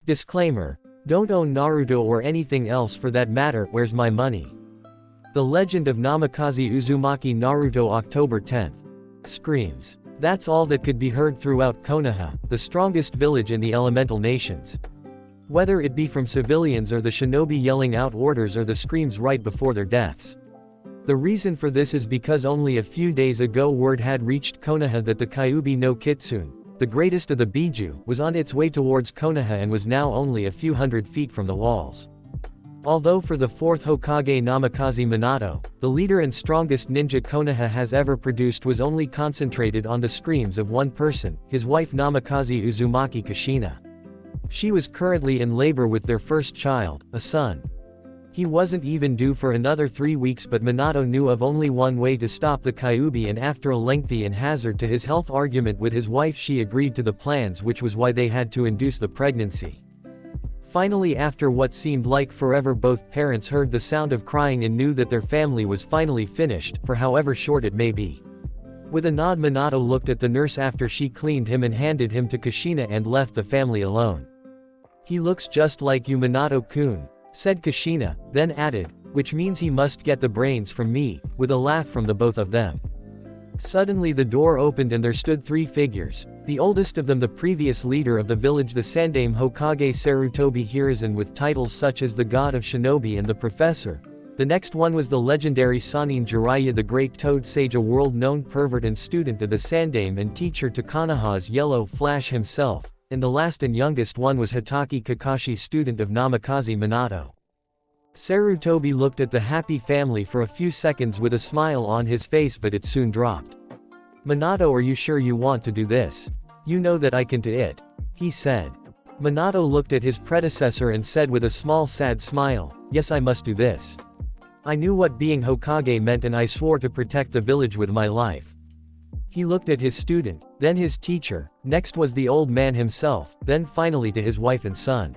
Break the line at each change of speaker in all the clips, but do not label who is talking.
Disclaimer. Don't own Naruto or anything else for that matter. Where's my money? The Legend of Namikaze Uzumaki Naruto October 10th. Screams. That's all that could be heard throughout Konoha, the strongest village in the elemental nations. Whether it be from civilians or the shinobi yelling out orders or the screams right before their deaths. The reason for this is because only a few days ago word had reached Konoha that the Kyuubi no Kitsune, the greatest of the Biju, was on its way towards Konoha and was now only a few hundred feet from the walls. Although for the fourth Hokage Namikaze Minato, the leader and strongest ninja Konoha has ever produced was only concentrated on the screams of one person, his wife Namikaze Uzumaki Kushina. She was currently in labor with their first child, a son. He wasn't even due for another 3 weeks, but Minato knew of only one way to stop the Kyuubi, and after a lengthy and hazard to his health argument with his wife, she agreed to the plans, which was why they had to induce the pregnancy. Finally, after what seemed like forever, both parents heard the sound of crying and knew that their family was finally finished, for however short it may be. With a nod, Minato looked at the nurse after she cleaned him and handed him to Kushina and left the family alone. "He looks just like you, Minato-kun," said Kushina, then added, "which means he must get the brains from me," with a laugh from the both of them. Suddenly the door opened and there stood 3 figures, the oldest of them the previous leader of the village, the Sandaime Hokage Sarutobi Hiruzen, with titles such as the God of Shinobi and the Professor. The next one was the legendary Sannin Jiraiya, the Great Toad Sage, a world-known pervert and student of the Sandaime and teacher to Konoha's Yellow Flash himself. And the last and youngest one was Hitaki Kakashi, student of Namikaze Minato. Sarutobi looked at the happy family for a few seconds with a smile on his face, but it soon dropped. "Minato, are you sure you want to do this? You know that I can do it," he said. Minato looked at his predecessor and said with a small sad smile, "Yes, I must do this. I knew what being Hokage meant and I swore to protect the village with my life." He looked at his student, then his teacher, next was the old man himself, then finally to his wife and son.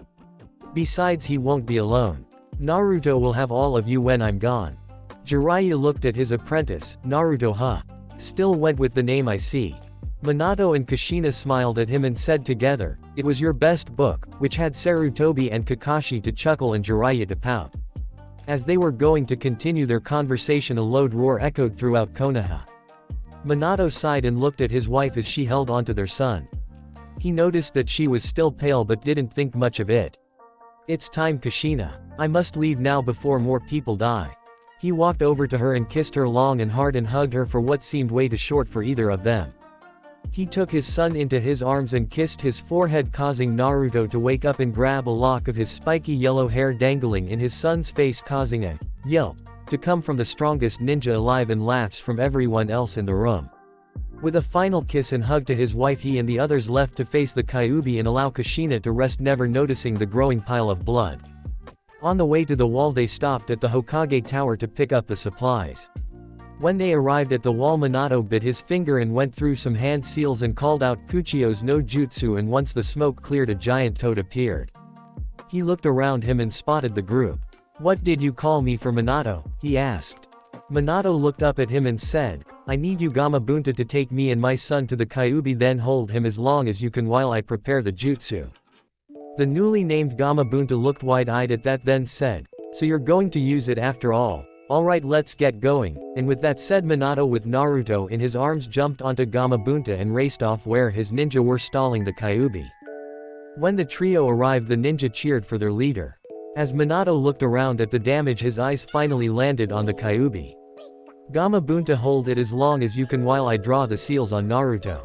"Besides, he won't be alone. Naruto will have all of you when I'm gone." Jiraiya looked at his apprentice, Naruto still went with the name I see. Minato and Kushina smiled at him and said together, "It was your best book," which had Sarutobi and Kakashi to chuckle and Jiraiya to pout. As they were going to continue their conversation, a loud roar echoed throughout Konoha. Minato sighed and looked at his wife as she held onto their son. He noticed that she was still pale but didn't think much of it. "It's time, Kushina. I must leave now before more people die." He walked over to her and kissed her long and hard and hugged her for what seemed way too short for either of them. He took his son into his arms and kissed his forehead, causing Naruto to wake up and grab a lock of his spiky yellow hair dangling in his son's face, causing a yelp to come from the strongest ninja alive and laughs from everyone else in the room. With a final kiss and hug to his wife, he and the others left to face the Kyuubi and allow Kushina to rest, never noticing the growing pile of blood. On the way to the wall, they stopped at the Hokage Tower to pick up the supplies. When they arrived at the wall, Minato bit his finger and went through some hand seals and called out Kuchio's no jutsu, and once the smoke cleared, a giant toad appeared. He looked around him and spotted the group. "What did you call me for, Minato?" he asked. Minato looked up at him and said, "I need you, Gamabunta, to take me and my son to the Kyuubi, then hold him as long as you can while I prepare the jutsu." The newly named Gamabunta looked wide-eyed at that, then said, "So you're going to use it after all? Alright, let's get going." And with that said, Minato with Naruto in his arms jumped onto Gamabunta and raced off where his ninja were stalling the Kyuubi. When the trio arrived, the ninja cheered for their leader. As Minato looked around at the damage, his eyes finally landed on the Kyuubi. "Gamabunta, hold it as long as you can while I draw the seals on Naruto."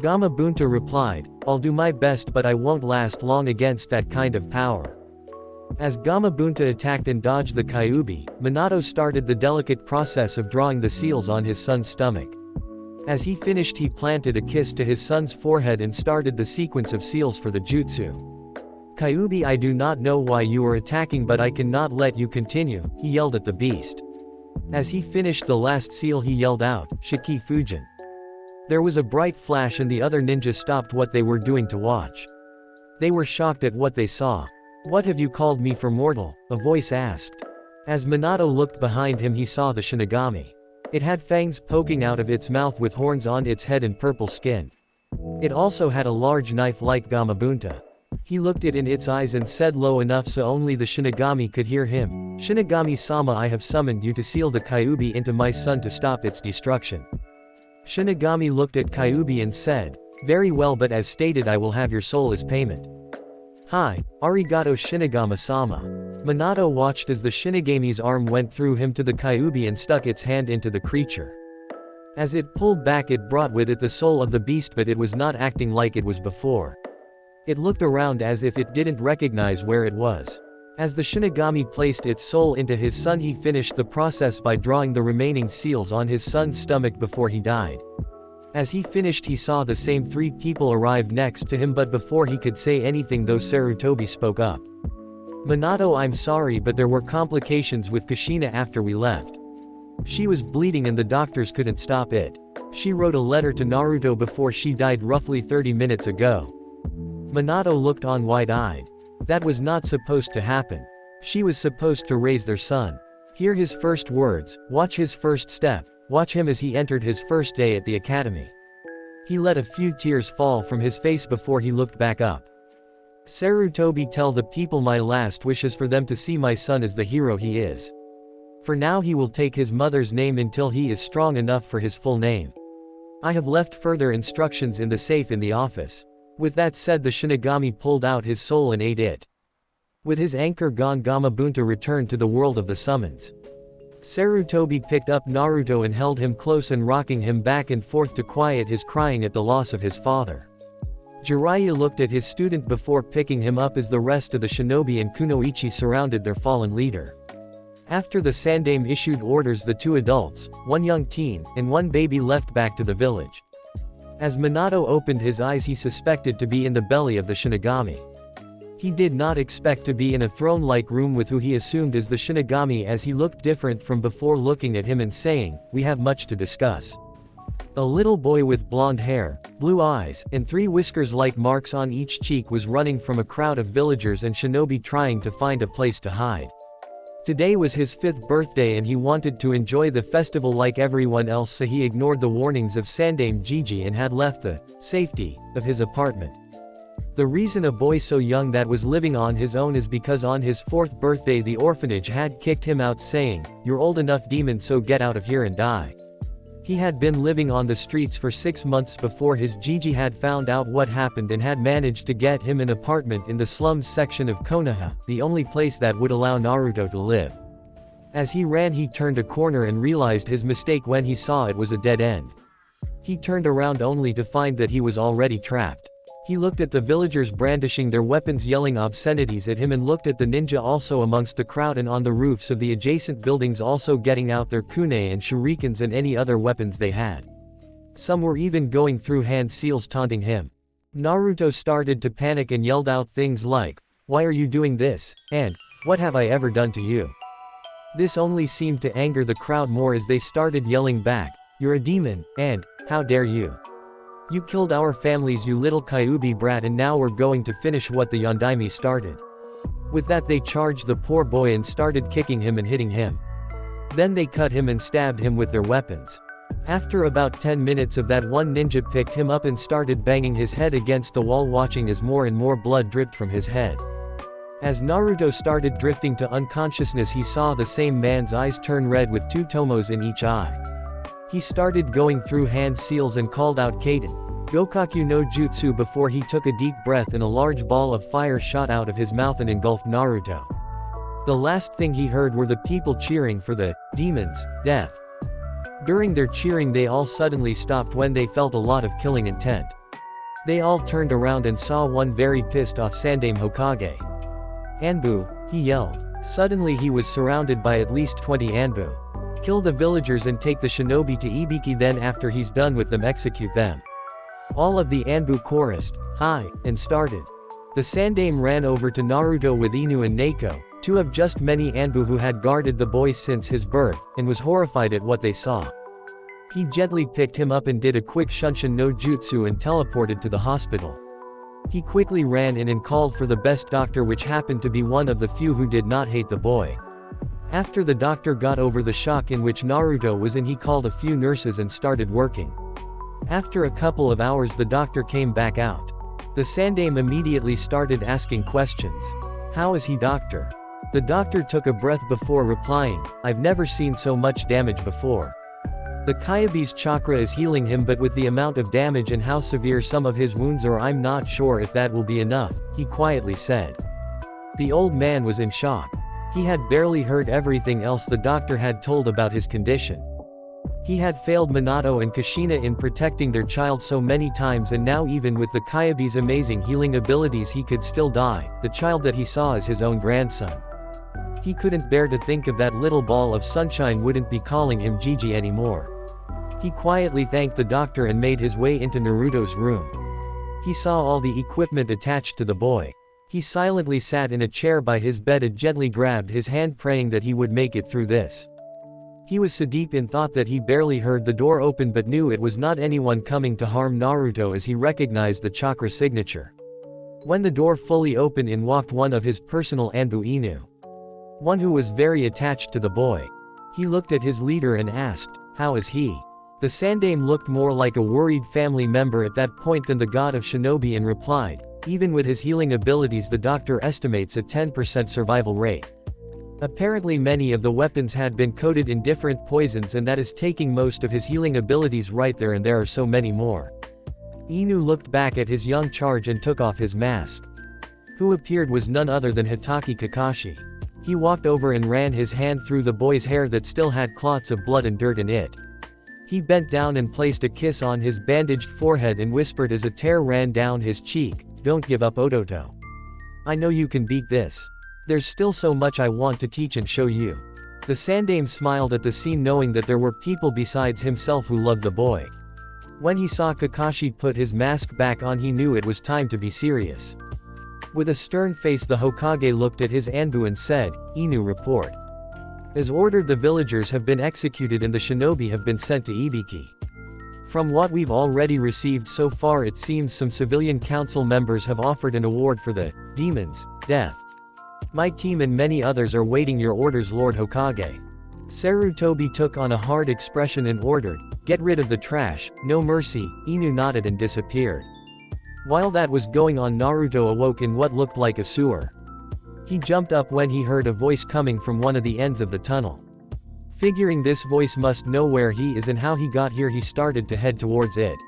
Gamabunta replied, "I'll do my best, but I won't last long against that kind of power." As Gamabunta attacked and dodged the Kyuubi, Minato started the delicate process of drawing the seals on his son's stomach. As he finished, he planted a kiss to his son's forehead and started the sequence of seals for the jutsu. "Kyuubi, I do not know why you are attacking, but I cannot let you continue," he yelled at the beast. As he finished the last seal, he yelled out, "Shiki Fujin." There was a bright flash and the other ninja stopped what they were doing to watch. They were shocked at what they saw. "What have you called me for, mortal?" a voice asked. As Minato looked behind him, he saw the Shinigami. It had fangs poking out of its mouth with horns on its head and purple skin. It also had a large knife like Gamabunta. He looked it in its eyes and said low enough so only the Shinigami could hear him, "Shinigami-sama, I have summoned you to seal the Kyuubi into my son to stop its destruction." Shinigami looked at Kyuubi and said, "Very well, but as stated, I will have your soul as payment." "Hi, arigato Shinigami-sama." Minato watched as the Shinigami's arm went through him to the Kyuubi and stuck its hand into the creature. As it pulled back, it brought with it the soul of the beast, but it was not acting like it was before. It looked around as if it didn't recognize where it was. As the Shinigami placed its soul into his son, he finished the process by drawing the remaining seals on his son's stomach before he died. As he finished, he saw the same three people arrived next to him, but before he could say anything though, Sarutobi spoke up. "Minato, I'm sorry, but there were complications with Kushina after we left. She was bleeding and the doctors couldn't stop it. She wrote a letter to Naruto before she died roughly 30 minutes ago." Minato looked on wide-eyed. That was not supposed to happen. She was supposed to raise their son. Hear his first words, watch his first step, watch him as he entered his first day at the academy. He let a few tears fall from his face before he looked back up. "Sarutobi, tell the people my last wish is for them to see my son as the hero he is. For now he will take his mother's name until he is strong enough for his full name. I have left further instructions in the safe in the office." With that said, the Shinigami pulled out his soul and ate it. With his anchor gone, Gamabunta returned to the world of the summons. Sarutobi picked up Naruto and held him close and rocking him back and forth to quiet his crying at the loss of his father. Jiraiya looked at his student before picking him up as the rest of the shinobi and kunoichi surrounded their fallen leader. After the Sandaime issued orders, the two adults, one young teen, and one baby left back to the village. As Minato opened his eyes, he suspected to be in the belly of the Shinigami. He did not expect to be in a throne-like room with who he assumed is the Shinigami, as he looked different from before, looking at him and saying, "We have much to discuss." A little boy with blonde hair, blue eyes, and 3 whiskers-like marks on each cheek was running from a crowd of villagers and shinobi trying to find a place to hide. Today was his 5th birthday and he wanted to enjoy the festival like everyone else, so he ignored the warnings of Sandaime Gigi and had left the safety of his apartment. The reason a boy so young that was living on his own is because on his 4th birthday the orphanage had kicked him out, saying, "You're old enough, demon, so get out of here and die." He had been living on the streets for 6 months before his Gigi had found out what happened and had managed to get him an apartment in the slums section of Konoha, the only place that would allow Naruto to live. As he ran, he turned a corner and realized his mistake when he saw it was a dead end. He turned around only to find that he was already trapped. He looked at the villagers brandishing their weapons, yelling obscenities at him, and looked at the ninja also amongst the crowd and on the roofs of the adjacent buildings also getting out their kunai and shurikens and any other weapons they had. Some were even going through hand seals taunting him. Naruto started to panic and yelled out things like, "Why are you doing this?" and "What have I ever done to you?" This only seemed to anger the crowd more as they started yelling back, "You're a demon," and "How dare you? You killed our families, you little Kyuubi brat, and now we're going to finish what the Yondaime started." With that, they charged the poor boy and started kicking him and hitting him. Then they cut him and stabbed him with their weapons. After about 10 minutes of that, one ninja picked him up and started banging his head against the wall, watching as more and more blood dripped from his head. As Naruto started drifting to unconsciousness, he saw the same man's eyes turn red with 2 tomos in each eye. He started going through hand seals and called out Kaden, Gokaku no Jutsu, before he took a deep breath and a large ball of fire shot out of his mouth and engulfed Naruto. The last thing he heard were the people cheering for the demon's death. During their cheering, they all suddenly stopped when they felt a lot of killing intent. They all turned around and saw one very pissed off Sandaime Hokage. "Anbu," he yelled. Suddenly he was surrounded by at least 20 Anbu. "Kill the villagers and take the shinobi to Ibiki, then after he's done with them, execute them." All of the Anbu chorused, "Hi," and started. The Sandaime ran over to Naruto with Inu and Neiko, 2 of just many Anbu who had guarded the boy since his birth, and was horrified at what they saw. He gently picked him up and did a quick Shunshin no Jutsu and teleported to the hospital. He quickly ran in and called for the best doctor, which happened to be one of the few who did not hate the boy. After the doctor got over the shock in which Naruto was in, he called a few nurses and started working. After a couple of hours, the doctor came back out. The Sandaime immediately started asking questions. How is he, doctor? The doctor took a breath before replying, I've never seen so much damage before. The Kyabe's chakra is healing him, but with the amount of damage and how severe some of his wounds are, I'm not sure if that will be enough, he quietly said. The old man was in shock. He had barely heard everything else the doctor had told about his condition. He had failed Minato and Kushina in protecting their child so many times, and now even with the Kyabe's amazing healing abilities he could still die, the child that he saw as his own grandson. He couldn't bear to think of that little ball of sunshine wouldn't be calling him Gigi anymore. He quietly thanked the doctor and made his way into Naruto's room. He saw all the equipment attached to the boy. He silently sat in a chair by his bed and gently grabbed his hand, praying that he would make it through this. He was so deep in thought that he barely heard the door open, but knew it was not anyone coming to harm Naruto as he recognized the chakra signature. When the door fully opened, in walked one of his personal Anbu Inu. One who was very attached to the boy. He looked at his leader and asked, how is he? The Sandaime looked more like a worried family member at that point than the god of shinobi and replied, even with his healing abilities the doctor estimates a 10% survival rate. Apparently many of the weapons had been coated in different poisons, and that is taking most of his healing abilities right there, and there are so many more. Inu looked back at his young charge and took off his mask. Who appeared was none other than Hitaki Kakashi. He walked over and ran his hand through the boy's hair that still had clots of blood and dirt in it. He bent down and placed a kiss on his bandaged forehead and whispered as a tear ran down his cheek, don't give up, Odoto. I know you can beat this. There's still so much I want to teach and show you. The Sandaime smiled at the scene, knowing that there were people besides himself who loved the boy. When he saw Kakashi put his mask back on, he knew it was time to be serious. With a stern face the Hokage looked at his Anbu and said, Inu, report. As ordered, the villagers have been executed and the shinobi have been sent to Ibiki. From what we've already received so far, it seems some civilian council members have offered an award for the demon's death. My team and many others are waiting your orders, Lord Hokage. Sarutobi took on a hard expression and ordered, get rid of the trash, no mercy. Inu nodded and disappeared. While that was going on, Naruto awoke in what looked like a sewer. He jumped up when he heard a voice coming from one of the ends of the tunnel. Figuring this voice must know where he is and how he got here, he started to head towards it.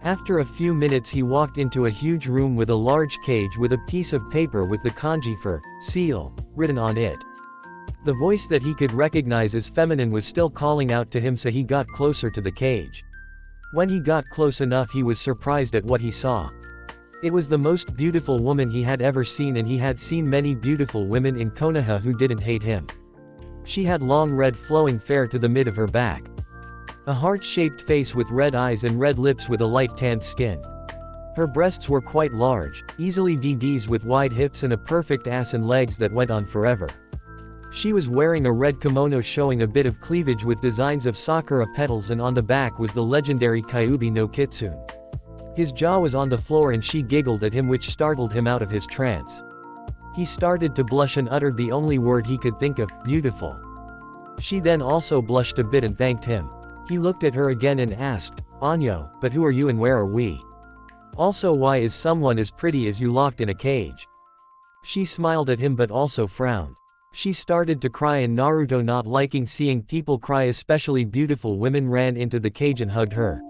After a few minutes he walked into a huge room with a large cage with a piece of paper with the kanji for seal written on it. The voice that he could recognize as feminine was still calling out to him, so he got closer to the cage. When he got close enough, he was surprised at what he saw. It was the most beautiful woman he had ever seen, and he had seen many beautiful women in Konoha who didn't hate him. She had long red flowing hair to the mid of her back. A heart-shaped face with red eyes and red lips with a light tanned skin. Her breasts were quite large, easily DDs with wide hips and a perfect ass and legs that went on forever. She was wearing a red kimono showing a bit of cleavage with designs of sakura petals, and on the back was the legendary Kyuubi no Kitsune. His jaw was on the floor and she giggled at him, which startled him out of his trance. He started to blush and uttered the only word he could think of, beautiful. She then also blushed a bit and thanked him. He looked at her again and asked, Anyo, but who are you and where are we? Also, why is someone as pretty as you locked in a cage? She smiled at him but also frowned. She started to cry, and Naruto, not liking seeing people cry, especially beautiful women, ran into the cage and hugged her.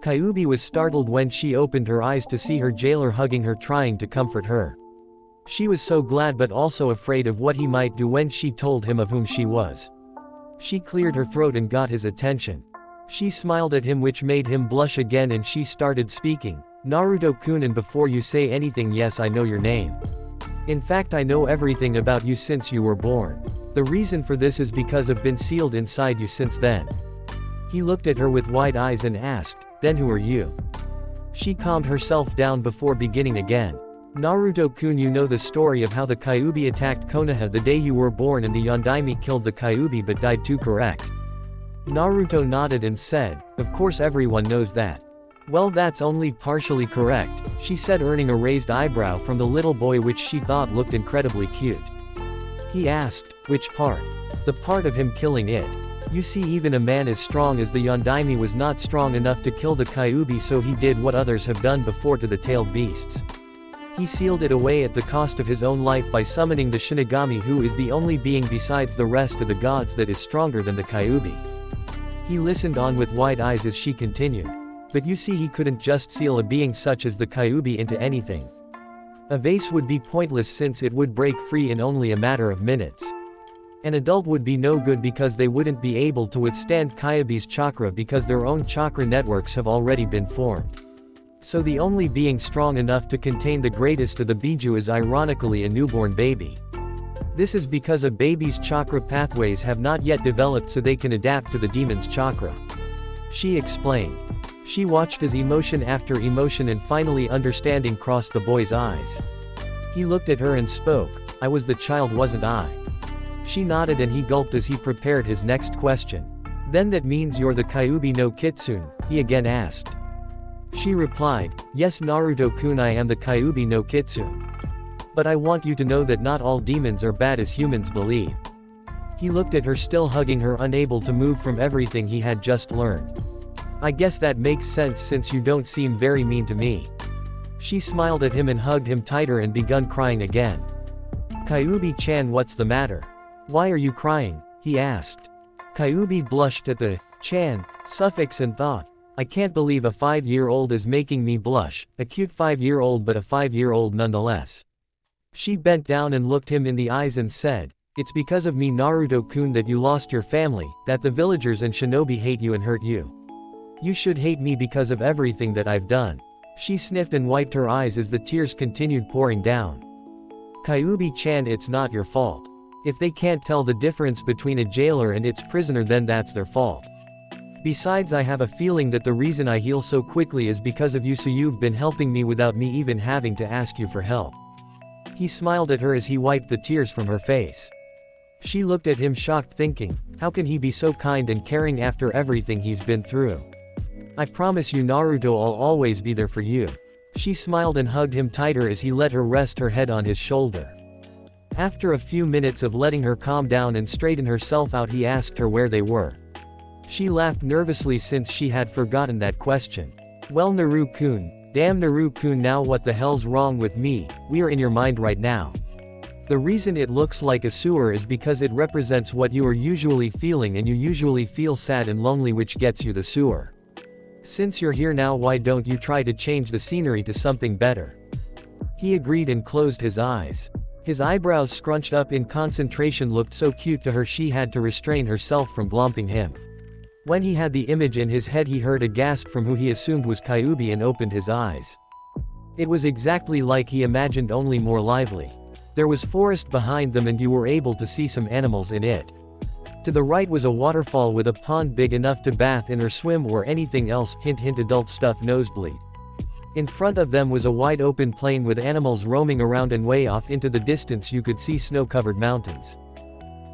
Kyuubi was startled when she opened her eyes to see her jailer hugging her, trying to comfort her. She was so glad but also afraid of what he might do when she told him of whom she was. She cleared her throat and got his attention. She smiled at him, which made him blush again, and she started speaking. Naruto-kun, and before you say anything, yes, I know your name. In fact, I know everything about you since you were born. The reason for this is because I've been sealed inside you since then. He looked at her with wide eyes and asked, then who are you? She calmed herself down before beginning again. Naruto-kun, you know the story of how the Kyuubi attacked Konoha the day you were born and the Yondaime killed the Kyuubi but died too, correct? Naruto nodded and said, of course everyone knows that. Well, that's only partially correct, she said, earning a raised eyebrow from the little boy, which she thought looked incredibly cute. He asked, which part? The part of him killing it. You see, even a man as strong as the Yondaime was not strong enough to kill the Kyuubi, so he did what others have done before to the tailed beasts. He sealed it away at the cost of his own life by summoning the Shinigami, who is the only being besides the rest of the gods that is stronger than the Kyuubi. He listened on with wide eyes as she continued. But you see, he couldn't just seal a being such as the Kyuubi into anything. A vase would be pointless since it would break free in only a matter of minutes. An adult would be no good because they wouldn't be able to withstand Kyuubi's chakra because their own chakra networks have already been formed. So the only being strong enough to contain the greatest of the Biju is ironically a newborn baby. This is because a baby's chakra pathways have not yet developed, so they can adapt to the demon's chakra. She explained. She watched as emotion after emotion and finally understanding crossed the boy's eyes. He looked at her and spoke. "I was the child, wasn't I?" She nodded and he gulped as he prepared his next question. "Then that means you're the Kyuubi no Kitsune?" he again asked. She replied, "Yes, Naruto-kun, I am the Kyuubi no Kitsune. But I want you to know that not all demons are bad as humans believe." He looked at her, still hugging her, unable to move from everything he had just learned. "I guess that makes sense since you don't seem very mean to me." She smiled at him and hugged him tighter and begun crying again. "Kyuubi-chan, what's the matter? Why are you crying?" he asked. Kyuubi blushed at the "chan" suffix and thought, "I can't believe a 5-year-old is making me blush, a cute 5-year-old but a 5-year-old nonetheless." She bent down and looked him in the eyes and said, "It's because of me, Naruto-kun, that you lost your family, that the villagers and shinobi hate you and hurt you. You should hate me because of everything that I've done." She sniffed and wiped her eyes as the tears continued pouring down. "Kyuubi-chan, it's not your fault. If they can't tell the difference between a jailer and its prisoner, then that's their fault. Besides, I have a feeling that the reason I heal so quickly is because of you, so you've been helping me without me even having to ask you for help." He smiled at her as he wiped the tears from her face. She looked at him shocked, thinking, how can he be so kind and caring after everything he's been through? "I promise you, Naruto, I'll always be there for you." She smiled and hugged him tighter as he let her rest her head on his shoulder. After a few minutes of letting her calm down and straighten herself out, he asked her where they were. She laughed nervously since she had forgotten that question. "Well, Naru-kun, damn Naru-kun, now what the hell's wrong with me? We are in your mind right now. The reason it looks like a sewer is because it represents what you are usually feeling, and you usually feel sad and lonely, which gets you the sewer. Since you're here now, why don't you try to change the scenery to something better?" He agreed and closed his eyes. His eyebrows scrunched up in concentration looked so cute to her she had to restrain herself from glomping him. When he had the image in his head, he heard a gasp from who he assumed was Kyuubi and opened his eyes. It was exactly like he imagined, only more lively. There was forest behind them and you were able to see some animals in it. To the right was a waterfall with a pond big enough to bath in or swim or anything else, hint hint, adult stuff, nosebleed. In front of them was a wide open plain with animals roaming around, and way off into the distance you could see snow-covered mountains.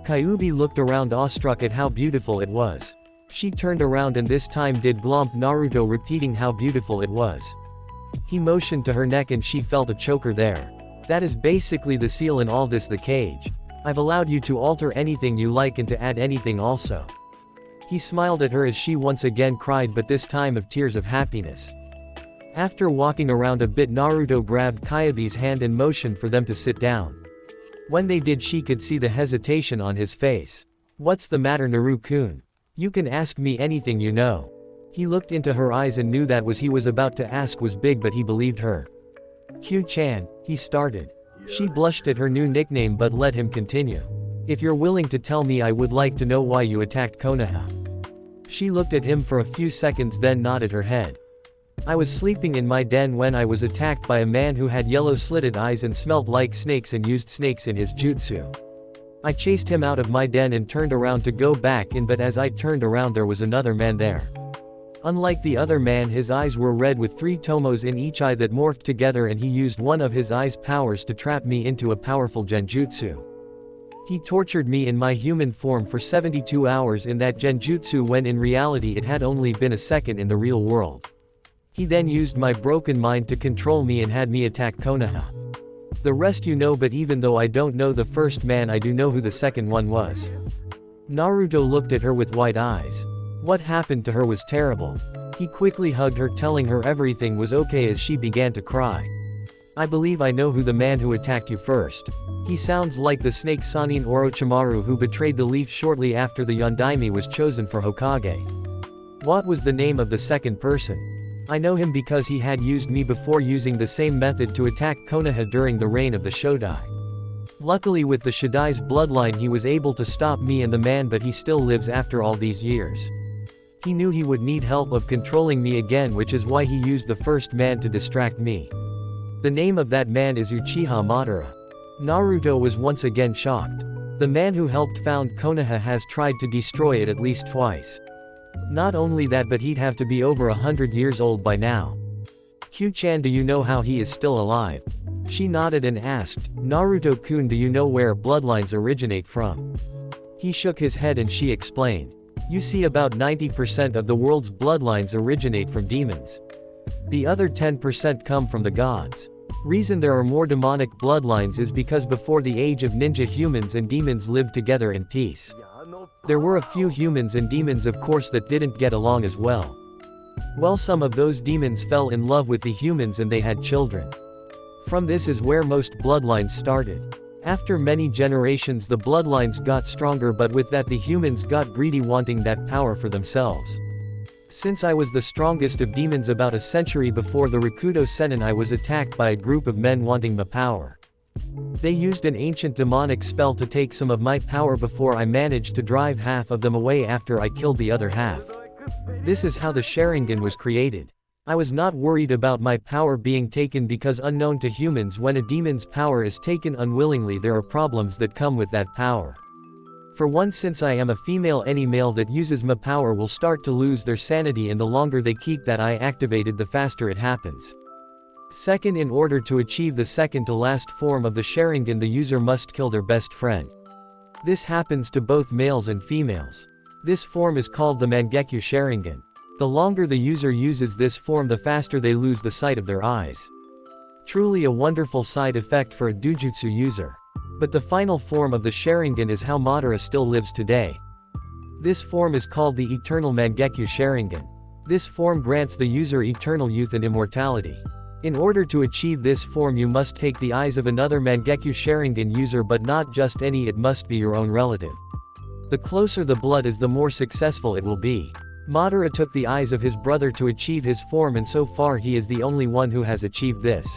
Kyuubi looked around, awestruck at how beautiful it was. She turned around and this time did glomp Naruto, repeating how beautiful it was. He motioned to her neck and she felt a choker there. "That is basically the seal in all this, the cage. I've allowed you to alter anything you like and to add anything also." He smiled at her as she once again cried, but this time of tears of happiness. After walking around a bit, Naruto grabbed Kyuubi's hand and motioned for them to sit down. When they did, she could see the hesitation on his face. "What's the matter, Naru-kun? You can ask me anything, you know." He looked into her eyes and knew that what he was about to ask was big, but he believed her. "Q-chan," he started. She blushed at her new nickname but let him continue. "If you're willing to tell me, I would like to know why you attacked Konoha." She looked at him for a few seconds, then nodded her head. "I was sleeping in my den when I was attacked by a man who had yellow slitted eyes and smelled like snakes and used snakes in his jutsu. I chased him out of my den and turned around to go back in, but as I turned around there was another man there. Unlike the other man, his eyes were red with 3 tomos in each eye that morphed together, and he used one of his eye's powers to trap me into a powerful genjutsu. He tortured me in my human form for 72 hours in that genjutsu, when in reality it had only been a second in the real world. He then used my broken mind to control me and had me attack Konoha. The rest you know, but even though I don't know the first man, I do know who the second one was. Naruto looked at her with wide eyes. What happened to her was terrible. He quickly hugged her, telling her everything was okay as she began to cry. I believe I know who the man who attacked you first. He sounds like the snake Sannin Orochimaru who betrayed the leaf shortly after the Yondaime was chosen for Hokage. What was the name of the second person? I know him because he had used me before using the same method to attack Konoha during the reign of the Shodai. Luckily with the Shodai's bloodline he was able to stop me and the man, but he still lives after all these years. He knew he would need help of controlling me again, which is why he used the first man to distract me. The name of that man is Uchiha Madara. Naruto was once again shocked. The man who helped found Konoha has tried to destroy it at least twice. Not only that, but he'd have to be over 100 years old by now. Q-chan, do you know how he is still alive? She nodded and asked, Naruto-kun, do you know where bloodlines originate from? He shook his head and she explained. You see, about 90% of the world's bloodlines originate from demons. The other 10% come from the gods. Reason there are more demonic bloodlines is because before the age of ninja, humans and demons lived together in peace. There were a few humans and demons of course that didn't get along as well. Well, some of those demons fell in love with the humans and they had children. From this is where most bloodlines started. After many generations the bloodlines got stronger, but with that the humans got greedy, wanting that power for themselves. Since I was the strongest of demons about a century before the Rakudo Sennin, I was attacked by a group of men wanting my power. They used an ancient demonic spell to take some of my power before I managed to drive half of them away after I killed the other half. This is how the Sharingan was created. I was not worried about my power being taken because unknown to humans, when a demon's power is taken unwillingly there are problems that come with that power. For one, since I am a female, any male that uses my power will start to lose their sanity, and the longer they keep that eye activated the faster it happens. Second, in order to achieve the second to last form of the Sharingan the user must kill their best friend. This happens to both males and females. This form is called the Mangekyo Sharingan. The longer the user uses this form the faster they lose the sight of their eyes. Truly a wonderful side effect for a Dujutsu user. But the final form of the Sharingan is how Madara still lives today. This form is called the Eternal Mangekyo Sharingan. This form grants the user eternal youth and immortality. In order to achieve this form you must take the eyes of another Mangekyo Sharingan user, but not just any, it must be your own relative. The closer the blood is the more successful it will be. Madara took the eyes of his brother to achieve his form, and so far he is the only one who has achieved this.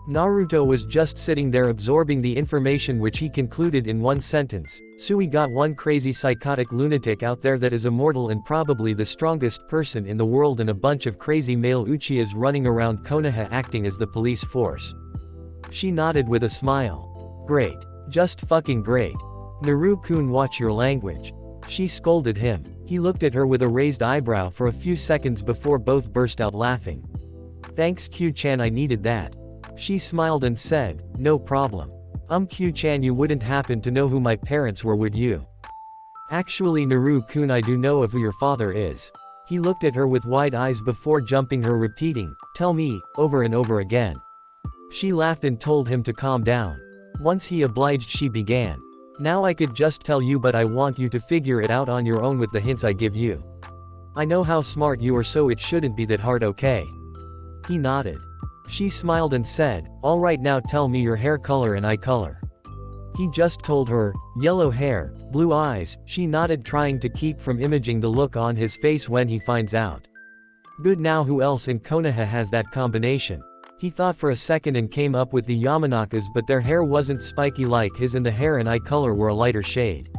Naruto was just sitting there absorbing the information, which he concluded in one sentence. So we got one crazy psychotic lunatic out there that is immortal and probably the strongest person in the world, and a bunch of crazy male Uchihas running around Konoha acting as the police force. She nodded with a smile. Great. Just fucking great. Naru-kun, watch your language. She scolded him. He looked at her with a raised eyebrow for a few seconds before both burst out laughing. Thanks Q-chan, I needed that. She smiled and said, no problem. Q-chan, you wouldn't happen to know who my parents were, would you? Actually Naru-kun, I do know of who your father is. He looked at her with wide eyes before jumping her, repeating, tell me, over and over again. She laughed and told him to calm down. Once he obliged she began. Now I could just tell you, but I want you to figure it out on your own with the hints I give you. I know how smart you are, so it shouldn't be that hard, okay? He nodded. She smiled and said, alright, now tell me your hair color and eye color. He just told her, yellow hair, blue eyes. She nodded, trying to keep from imaging the look on his face when he finds out. Good, now who else in Konoha has that combination? He thought for a second and came up with the Yamanakas, but their hair wasn't spiky like his and the hair and eye color were a lighter shade.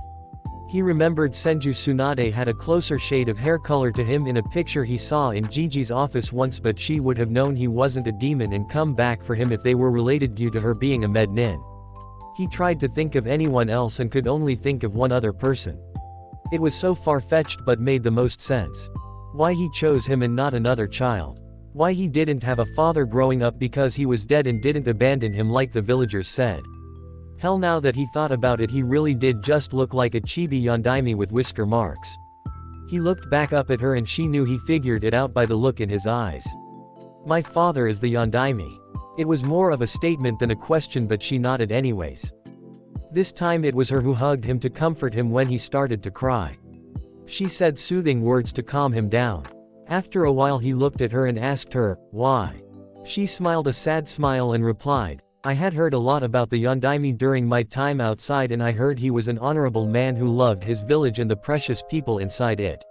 He remembered Senju Tsunade had a closer shade of hair color to him in a picture he saw in Gigi's office once, but she would have known he wasn't a demon and come back for him if they were related due to her being a med nin. He tried to think of anyone else and could only think of one other person. It was so far-fetched but made the most sense. Why he chose him and not another child. Why he didn't have a father growing up, because he was dead and didn't abandon him like the villagers said. Hell, now that he thought about it, he really did just look like a chibi Yondaime with whisker marks. He looked back up at her and she knew he figured it out by the look in his eyes. My father is the Yondaime. It was more of a statement than a question, but she nodded anyways. This time it was her who hugged him to comfort him when he started to cry. She said soothing words to calm him down. After a while he looked at her and asked her, why? She smiled a sad smile and replied, I had heard a lot about the Yondaime during my time outside, and I heard he was an honorable man who loved his village and the precious people inside it.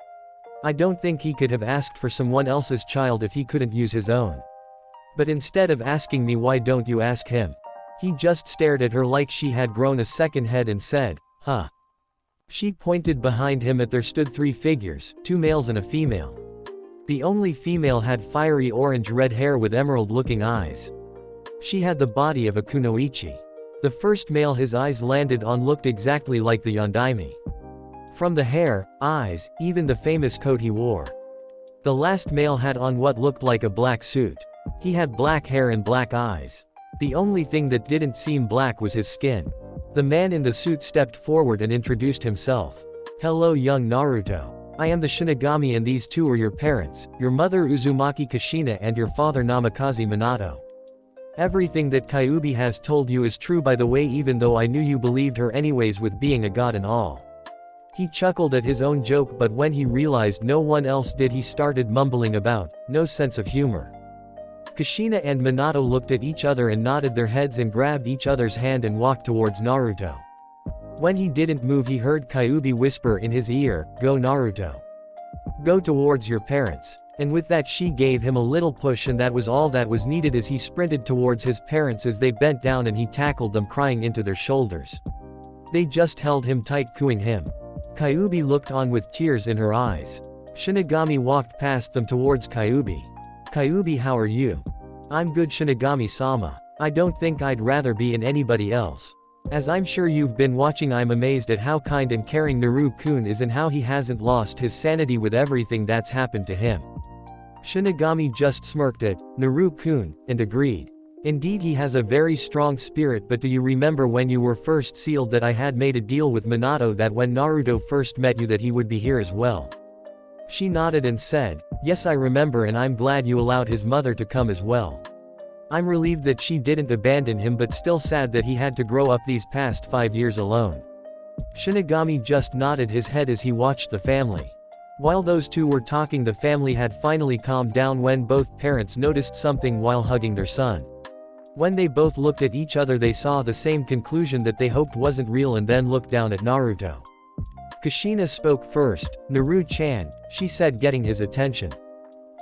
I don't think he could have asked for someone else's child if he couldn't use his own. But instead of asking me, why don't you ask him? He just stared at her like she had grown a second head and said, huh. She pointed behind him at there stood 3 figures, 2 males and a female. The only female had fiery orange-red hair with emerald-looking eyes. She had the body of a kunoichi. The first male his eyes landed on looked exactly like the Yondaime. From the hair, eyes, even the famous coat he wore. The last male had on what looked like a black suit. He had black hair and black eyes. The only thing that didn't seem black was his skin. The man in the suit stepped forward and introduced himself. Hello young Naruto. I am the Shinigami and these 2 are your parents, your mother Uzumaki Kushina and your father Namikaze Minato. Everything that Kyuubi has told you is true, by the way, even though I knew you believed her anyways with being a god and all. He chuckled at his own joke, but when he realized no one else did he started mumbling about, no sense of humor. Kushina and Minato looked at each other and nodded their heads and grabbed each other's hand and walked towards Naruto. When he didn't move he heard Kyuubi whisper in his ear, go Naruto. Go towards your parents. And with that she gave him a little push, and that was all that was needed as he sprinted towards his parents as they bent down and he tackled them crying into their shoulders. They just held him tight, cooing him. Kyuubi looked on with tears in her eyes. Shinigami walked past them towards Kyuubi. Kyuubi, how are you? I'm good Shinigami-sama. I don't think I'd rather be in anybody else. As I'm sure you've been watching, I'm amazed at how kind and caring Naru-kun is and how he hasn't lost his sanity with everything that's happened to him. Shinigami just smirked at Naru-kun, and agreed. Indeed he has a very strong spirit, but do you remember when you were first sealed that I had made a deal with Minato that when Naruto first met you that he would be here as well? She nodded and said, yes I remember, and I'm glad you allowed his mother to come as well. I'm relieved that she didn't abandon him, but still sad that he had to grow up these past 5 years alone. Shinigami just nodded his head as he watched the family. While those 2 were talking, the family had finally calmed down when both parents noticed something while hugging their son. When they both looked at each other they saw the same conclusion that they hoped wasn't real, and then looked down at Naruto. Kushina spoke first. Naru-chan, she said, getting his attention.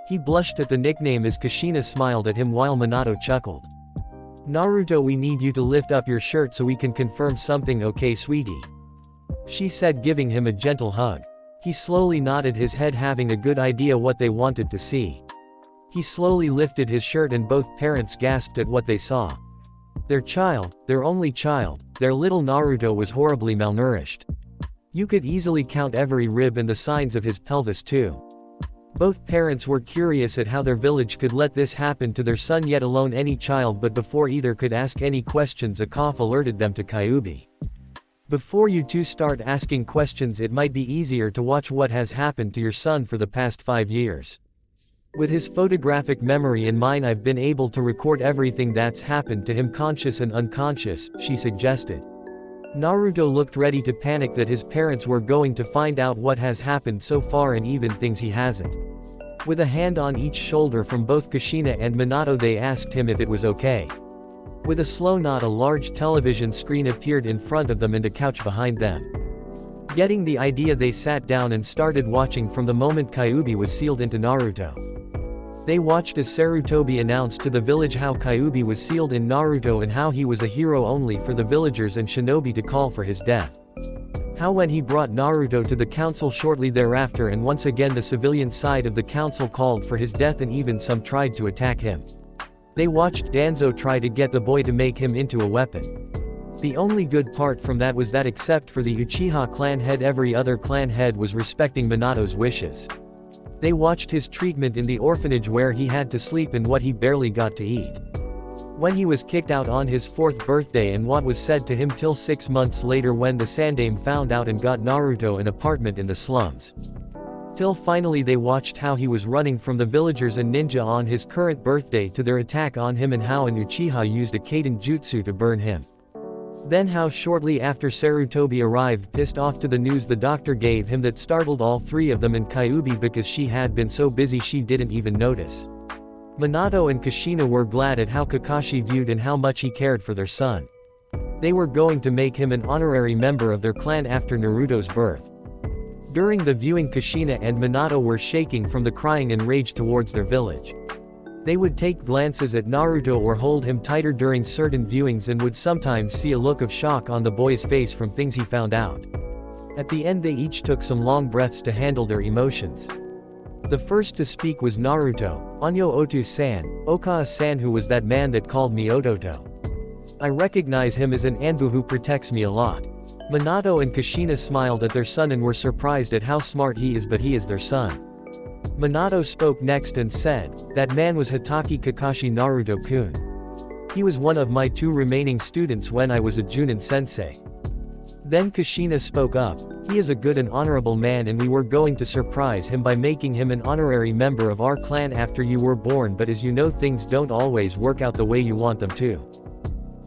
He blushed at the nickname as Kushina smiled at him while Minato chuckled. Naruto, we need you to lift up your shirt so we can confirm something, okay sweetie? She said, giving him a gentle hug. He slowly nodded his head, having a good idea what they wanted to see. He slowly lifted his shirt and both parents gasped at what they saw. Their child, their only child, their little Naruto was horribly malnourished. You could easily count every rib and the signs of his pelvis too. Both parents were curious at how their village could let this happen to their son, yet alone any child, but before either could ask any questions a cough alerted them to Kyuubi. Before you 2 start asking questions, it might be easier to watch what has happened to your son for the past 5 years. With his photographic memory in mine I've been able to record everything that's happened to him, conscious and unconscious, she suggested. Naruto looked ready to panic that his parents were going to find out what has happened so far and even things he hasn't. With a hand on each shoulder from both Kushina and Minato they asked him if it was okay. With a slow nod a large television screen appeared in front of them and a couch behind them. Getting the idea they sat down and started watching from the moment Kyuubi was sealed into Naruto. They watched as Sarutobi announced to the village how Kyuubi was sealed in Naruto and how he was a hero only for the villagers and shinobi to call for his death. How when he brought Naruto to the council shortly thereafter, and once again the civilian side of the council called for his death and even some tried to attack him. They watched Danzo try to get the boy to make him into a weapon. The only good part from that was that except for the Uchiha clan head every other clan head was respecting Minato's wishes. They watched his treatment in the orphanage where he had to sleep and what he barely got to eat. When he was kicked out on his 4th birthday and what was said to him till 6 months later when the Sandame found out and got Naruto an apartment in the slums. Till finally they watched how he was running from the villagers and ninja on his current birthday to their attack on him and how an Uchiha used a Kaden jutsu to burn him. Then how shortly after Sarutobi arrived pissed off to the news the doctor gave him that startled all three of them and Kyuubi because she had been so busy she didn't even notice. Minato and Kushina were glad at how Kakashi viewed and how much he cared for their son. They were going to make him an honorary member of their clan after Naruto's birth. During the viewing, Kushina and Minato were shaking from the crying and rage towards their village. They would take glances at Naruto or hold him tighter during certain viewings and would sometimes see a look of shock on the boy's face from things he found out. At the end they each took some long breaths to handle their emotions. The first to speak was Naruto. "Anyo Otu-san, Okawa-san, who was that man that called me Ototo? I recognize him as an Anbu who protects me a lot." Minato and Kushina smiled at their son and were surprised at how smart he is, but he is their son. Minato spoke next and said, "That man was Hitaki Kakashi Naruto-kun. He was one of my 2 remaining students when I was a Junin sensei." Then Kushina spoke up, "He is a good and honorable man and we were going to surprise him by making him an honorary member of our clan after you were born, but as you know things don't always work out the way you want them to."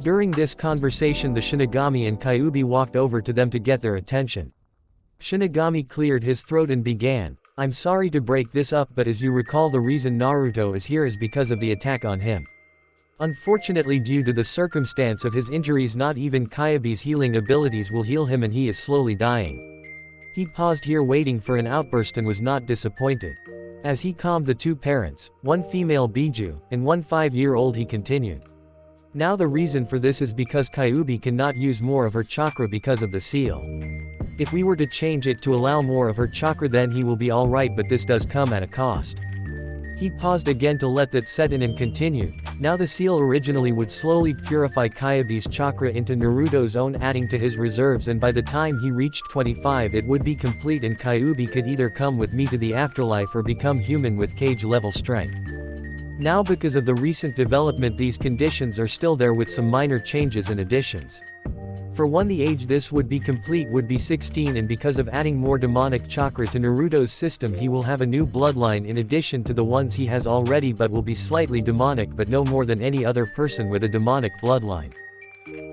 During this conversation the Shinigami and Kyuubi walked over to them to get their attention. Shinigami cleared his throat and began, "I'm sorry to break this up, but as you recall the reason Naruto is here is because of the attack on him. Unfortunately, due to the circumstance of his injuries, not even Kyuubi's healing abilities will heal him and he is slowly dying." He paused here waiting for an outburst and was not disappointed. As he calmed the 2 parents, one female Biju, and one 5-year-old, he continued. "Now the reason for this is because Kyuubi cannot use more of her chakra because of the seal. If we were to change it to allow more of her chakra then he will be alright, but this does come at a cost." He paused again to let that set in and continued, "Now the seal originally would slowly purify Kyuubi's chakra into Naruto's own, adding to his reserves, and by the time he reached 25 it would be complete and Kyuubi could either come with me to the afterlife or become human with cage level strength. Now because of the recent development these conditions are still there with some minor changes and additions. For one, the age this would be complete would be 16, and because of adding more demonic chakra to Naruto's system he will have a new bloodline in addition to the ones he has already, but will be slightly demonic but no more than any other person with a demonic bloodline."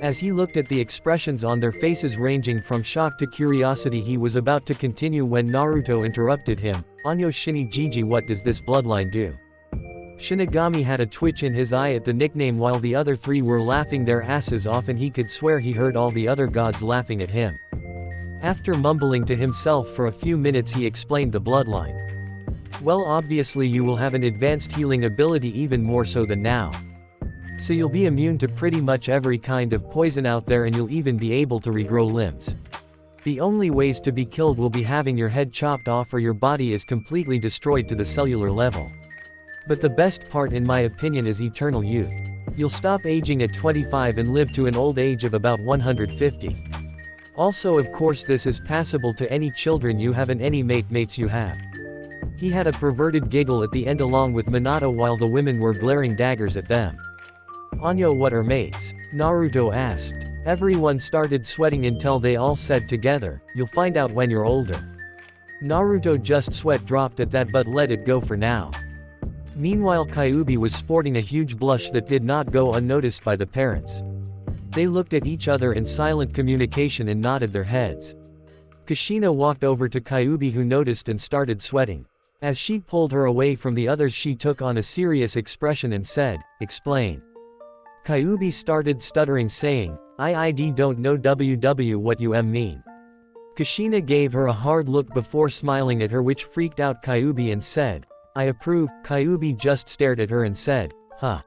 As he looked at the expressions on their faces ranging from shock to curiosity, he was about to continue when Naruto interrupted him, "Anyo Shinigami, what does this bloodline do?" Shinigami had a twitch in his eye at the nickname while the other 3 were laughing their asses off and he could swear he heard all the other gods laughing at him. After mumbling to himself for a few minutes he explained the bloodline. "Well, obviously you will have an advanced healing ability, even more so than now. So you'll be immune to pretty much every kind of poison out there and you'll even be able to regrow limbs. The only ways to be killed will be having your head chopped off or your body is completely destroyed to the cellular level. But the best part in my opinion is eternal youth. You'll stop aging at 25 and live to an old age of about 150. Also, of course, this is passable to any children you have and any mates you have." He had a perverted giggle at the end along with Minato while the women were glaring daggers at them. "Anyo, what are mates?" Naruto asked. Everyone started sweating until they all said together, "You'll find out when you're older." Naruto just sweat dropped at that but let it go for now. Meanwhile Kyuubi was sporting a huge blush that did not go unnoticed by the parents. They looked at each other in silent communication and nodded their heads. Kushina walked over to Kyuubi who noticed and started sweating. As she pulled her away from the others she took on a serious expression and said, "Explain." Kyuubi started stuttering saying, I don't know what you mean." Kushina gave her a hard look before smiling at her which freaked out Kyuubi and said, "I approve." Kyuubi just stared at her and said, "Huh."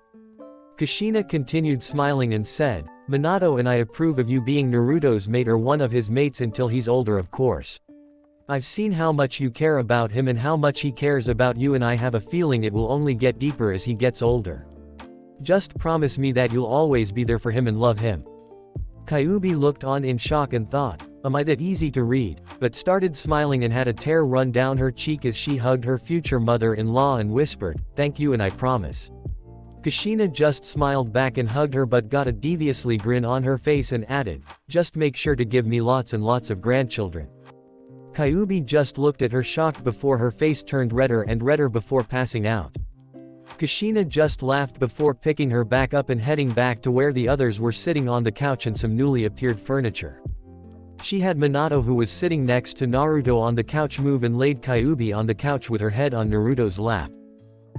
Kushina continued smiling and said, "Minato and I approve of you being Naruto's mate or one of his mates until he's older, of course. I've seen how much you care about him and how much he cares about you, and I have a feeling it will only get deeper as he gets older. Just promise me that you'll always be there for him and love him." Kyuubi looked on in shock and thought, "Am I that easy to read?" but started smiling and had a tear run down her cheek as she hugged her future mother-in-law and whispered, "Thank you and I promise." Kushina just smiled back and hugged her but got a deviously grin on her face and added, "Just make sure to give me lots and lots of grandchildren." Kyuubi just looked at her shocked before her face turned redder and redder before passing out. Kushina just laughed before picking her back up and heading back to where the others were sitting on the couch and some newly appeared furniture. She had Minato, who was sitting next to Naruto, on the couch move and laid Kyuubi on the couch with her head on Naruto's lap.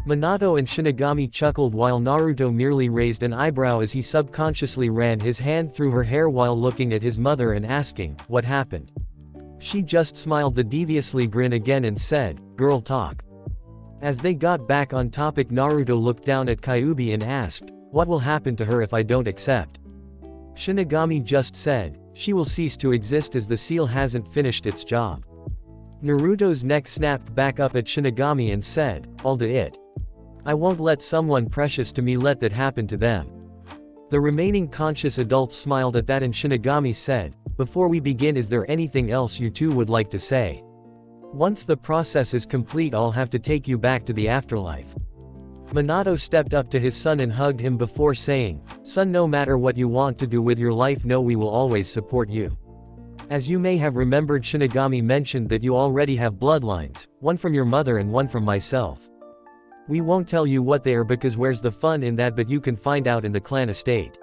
Minato and Shinigami chuckled while Naruto merely raised an eyebrow as he subconsciously ran his hand through her hair while looking at his mother and asking, "What happened?" She just smiled the deviously grin again and said, "Girl talk." As they got back on topic, Naruto looked down at Kyuubi and asked, "What will happen to her if I don't accept?" Shinigami just said, "She will cease to exist as the seal hasn't finished its job." Naruto's neck snapped back up at Shinigami and said, "All to it. I won't let someone precious to me let that happen to them." The remaining conscious adults smiled at that and Shinigami said, "Before we begin, is there anything else you two would like to say? Once the process is complete, I'll have to take you back to the afterlife." Minato stepped up to his son and hugged him before saying, "Son, no matter what you want to do with your life, know we will always support you. As you may have remembered, Shinigami mentioned that you already have bloodlines, one from your mother and one from myself. We won't tell you what they are because where's the fun in that, but you can find out in the clan estate.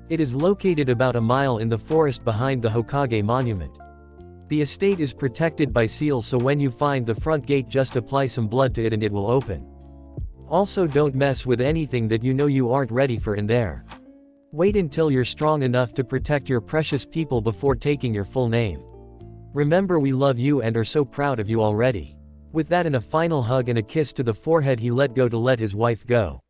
It is located about a mile in the forest behind the Hokage monument. The estate is protected by seals, so when you find the front gate, just apply some blood to it and it will open. Also, don't mess with anything that you know you aren't ready for in there. Wait until you're strong enough to protect your precious people before taking your full name. Remember, we love you and are so proud of you already." With that and a final hug and a kiss to the forehead, he let go to let his wife go.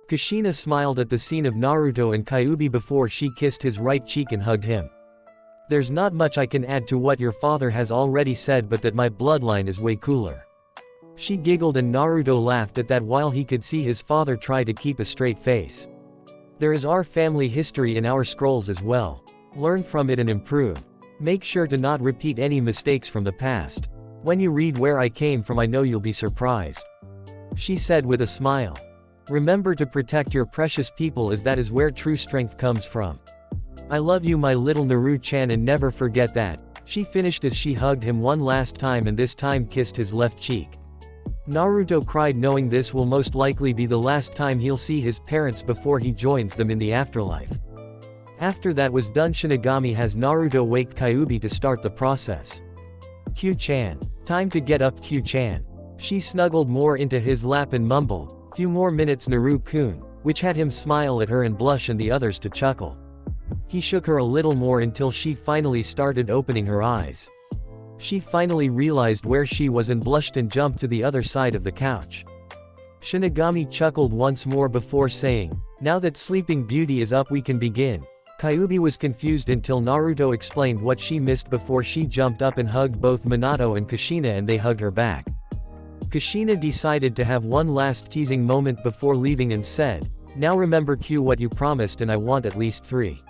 Kushina smiled at the scene of Naruto and Kyuubi before she kissed his right cheek and hugged him. "There's not much I can add to what your father has already said, but that my bloodline is way cooler." She giggled and Naruto laughed at that while he could see his father try to keep a straight face. "There is our family history in our scrolls as well. Learn from it and improve. Make sure to not repeat any mistakes from the past. When you read where I came from, I know you'll be surprised," she said with a smile. "Remember to protect your precious people, as that is where true strength comes from. I love you, my little Naru-chan, and never forget that," she finished as she hugged him one last time and this time kissed his left cheek. Naruto cried, knowing this will most likely be the last time he'll see his parents before he joins them in the afterlife. After that was done, Shinigami has Naruto wake Kyuubi to start the process. "Q-chan. Time to get up, Q-chan." She snuggled more into his lap and mumbled, "Few more minutes, Naru-kun," which had him smile at her and blush and the others to chuckle. He shook her a little more until she finally started opening her eyes. She finally realized where she was and blushed and jumped to the other side of the couch. Shinigami chuckled once more before saying, "Now that Sleeping Beauty is up, we can begin." Kyuubi was confused until Naruto explained what she missed before she jumped up and hugged both Minato and Kushina, and they hugged her back. Kushina decided to have one last teasing moment before leaving and said, "Now remember, Q, what you promised, and I want at least 3.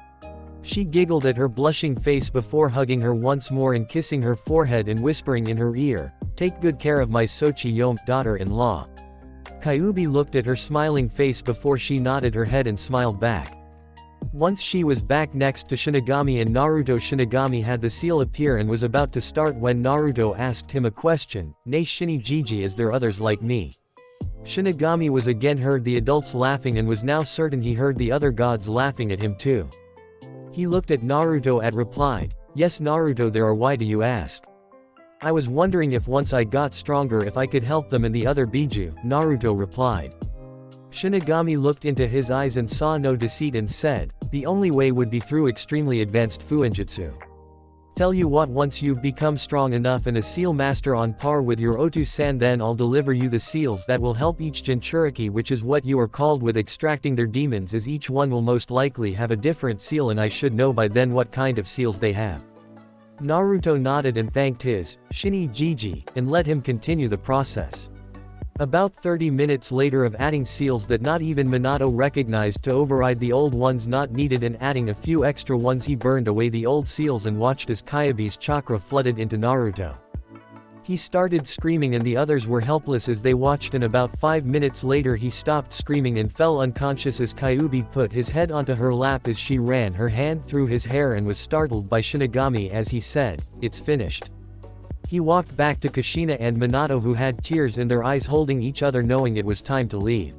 She giggled at her blushing face before hugging her once more and kissing her forehead and whispering in her ear, "Take good care of my Sochi-yome, daughter-in-law." Kyuubi looked at her smiling face before she nodded her head and smiled back. Once she was back next to Shinigami and Naruto, Shinigami had the seal appear and was about to start when Naruto asked him a question, "Nay Shinigami, is there others like me?" Shinigami was again heard the adults laughing and was now certain he heard the other gods laughing at him too. He looked at Naruto and replied, "Yes Naruto, there are. Why do you ask? I was wondering if once I got stronger if I could help them and the other Biju," Naruto replied. Shinigami looked into his eyes and saw no deceit and said, "The only way would be through extremely advanced fuinjutsu. Tell you what, once you've become strong enough and a seal master on par with your Otu-san, then I'll deliver you the seals that will help each Jinchuriki, which is what you are called, with extracting their demons, as each one will most likely have a different seal and I should know by then what kind of seals they have." Naruto nodded and thanked his Shinigami and let him continue the process. About 30 minutes later of adding seals that not even Minato recognized to override the old ones not needed and adding a few extra ones, he burned away the old seals and watched as Kyuubi's chakra flooded into Naruto. He started screaming and the others were helpless as they watched, and about 5 minutes later he stopped screaming and fell unconscious as Kyuubi put his head onto her lap as she ran her hand through his hair and was startled by Shinigami as he said, "It's finished." He walked back to Kushina and Minato, who had tears in their eyes, holding each other, knowing it was time to leave.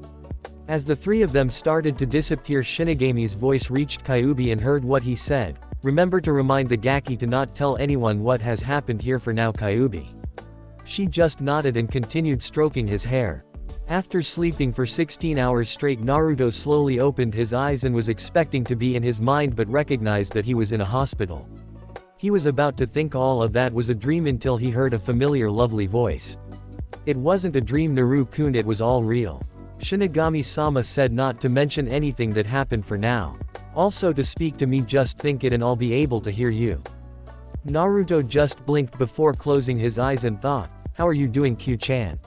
As the three of them started to disappear, Shinigami's voice reached Kyuubi and heard what he said. Remember to remind the Gaki to not tell anyone what has happened here for now, Kyuubi. She just nodded and continued stroking his hair. After sleeping for 16 hours straight, Naruto slowly opened his eyes and was expecting to be in his mind, but recognized that he was in a hospital. He was about to think all of that was a dream until he heard a familiar lovely voice. It wasn't a dream, Naru-kun, it was all real. Shinigami-sama said not to mention anything that happened for now. Also to speak to me, just think it and I'll be able to hear you. Naruto just blinked before closing his eyes and thought, how are you doing, Q-chan?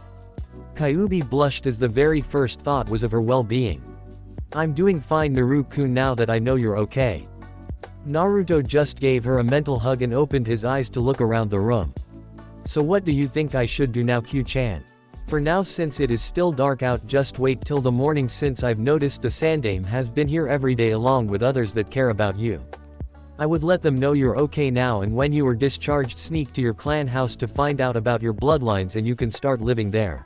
Kyuubi blushed as the very first thought was of her well-being. I'm doing fine, Naru-kun, now that I know you're okay. Naruto just gave her a mental hug and opened his eyes to look around the room. So what do you think I should do now, Q-chan? For now, since it is still dark out, just wait till the morning, since I've noticed the Sandame has been here every day along with others that care about you. I would let them know you're okay now, and when you are discharged, sneak to your clan house to find out about your bloodlines and you can start living there.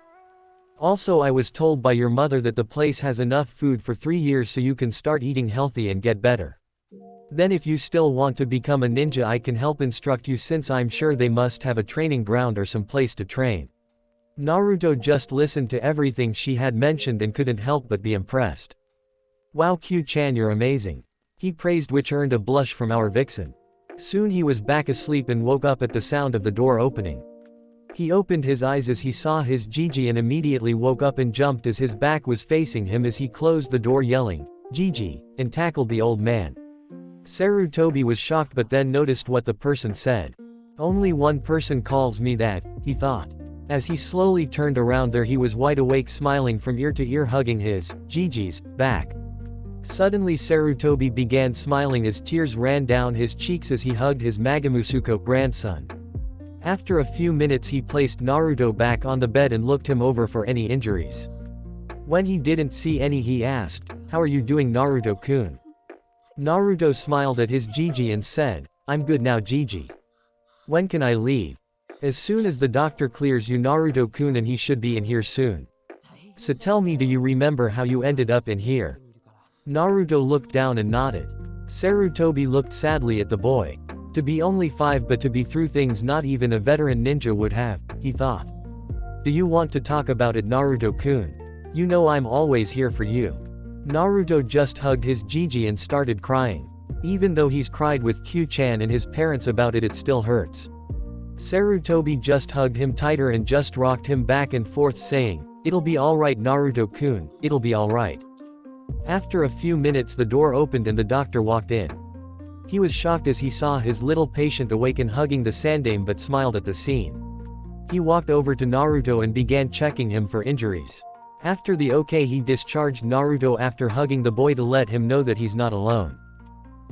Also, I was told by your mother that the place has enough food for 3 years, so you can start eating healthy and get better. Then if you still want to become a ninja, I can help instruct you, since I'm sure they must have a training ground or some place to train. Naruto just listened to everything she had mentioned and couldn't help but be impressed. Wow, Q-chan, you're amazing. He praised, which earned a blush from our vixen. Soon he was back asleep and woke up at the sound of the door opening. He opened his eyes as he saw his Gigi and immediately woke up and jumped as his back was facing him as he closed the door, yelling, Gigi, and tackled the old man. Sarutobi was shocked, but then noticed what the person said. Only one person calls me that, he thought. As he slowly turned around, there he was, wide awake, smiling from ear to ear, hugging his, Gigi's, back. Suddenly Sarutobi began smiling as tears ran down his cheeks as he hugged his Magamusuko grandson. After a few minutes he placed Naruto back on the bed and looked him over for any injuries. When he didn't see any, he asked, how are you doing, Naruto-kun? Naruto smiled at his Gigi and said, I'm good now, Gigi. When can I leave? As soon as the doctor clears you, Naruto-kun, and he should be in here soon. So tell me, do you remember how you ended up in here? Naruto looked down and nodded. Sarutobi looked sadly at the boy. To be only 5, but to be through things not even a veteran ninja would have, he thought. Do you want to talk about it, Naruto-kun? You know I'm always here for you. Naruto just hugged his Gigi and started crying. Even though he's cried with Q-chan and his parents about it, it still hurts. Sarutobi just hugged him tighter and just rocked him back and forth, saying, it'll be alright, Naruto-kun, it'll be alright. After a few minutes the door opened and the doctor walked in. He was shocked as he saw his little patient awake and hugging the Sandame, but smiled at the scene. He walked over to Naruto and began checking him for injuries. After the okay, he discharged Naruto after hugging the boy to let him know that he's not alone.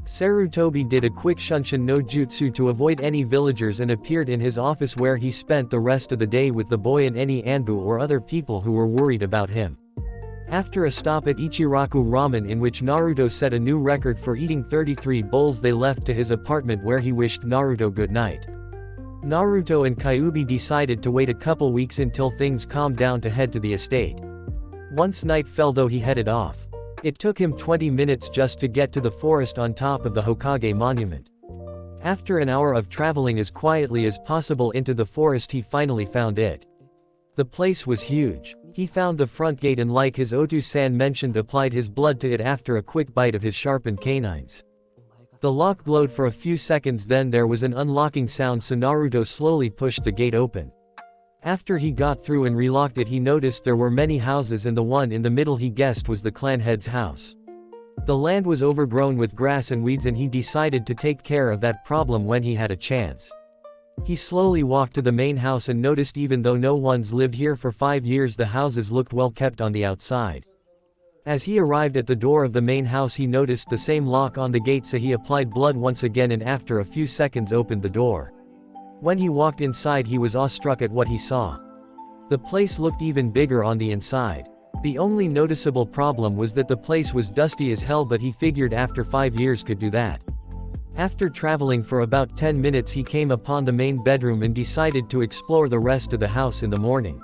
Sarutobi did a quick Shunshin no Jutsu to avoid any villagers and appeared in his office, where he spent the rest of the day with the boy and any Anbu or other people who were worried about him. After a stop at Ichiraku Ramen, in which Naruto set a new record for eating 33 bowls, they left to his apartment, where he wished Naruto good night. Naruto and Kyuubi decided to wait a couple weeks until things calmed down to head to the estate. Once night fell, though, he headed off. It took him 20 minutes just to get to the forest on top of the Hokage monument. After an hour of traveling as quietly as possible into the forest, he finally found it. The place was huge. He found the front gate and, like his Otu-san mentioned, applied his blood to it after a quick bite of his sharpened canines. The lock glowed for a few seconds, then there was an unlocking sound, so Naruto slowly pushed the gate open. After he got through and relocked it, he noticed there were many houses, and the one in the middle he guessed was the clan head's house. The land was overgrown with grass and weeds, and he decided to take care of that problem when he had a chance. He slowly walked to the main house and noticed even though no one's lived here for 5 years, the houses looked well kept on the outside. As he arrived at the door of the main house, he noticed the same lock on the gate, so he applied blood once again and after a few seconds opened the door. When he walked inside, he was awestruck at what he saw. The place looked even bigger on the inside. The only noticeable problem was that the place was dusty as hell, but he figured after 5 years could do that. After traveling for about 10 minutes he came upon the main bedroom and decided to explore the rest of the house in the morning.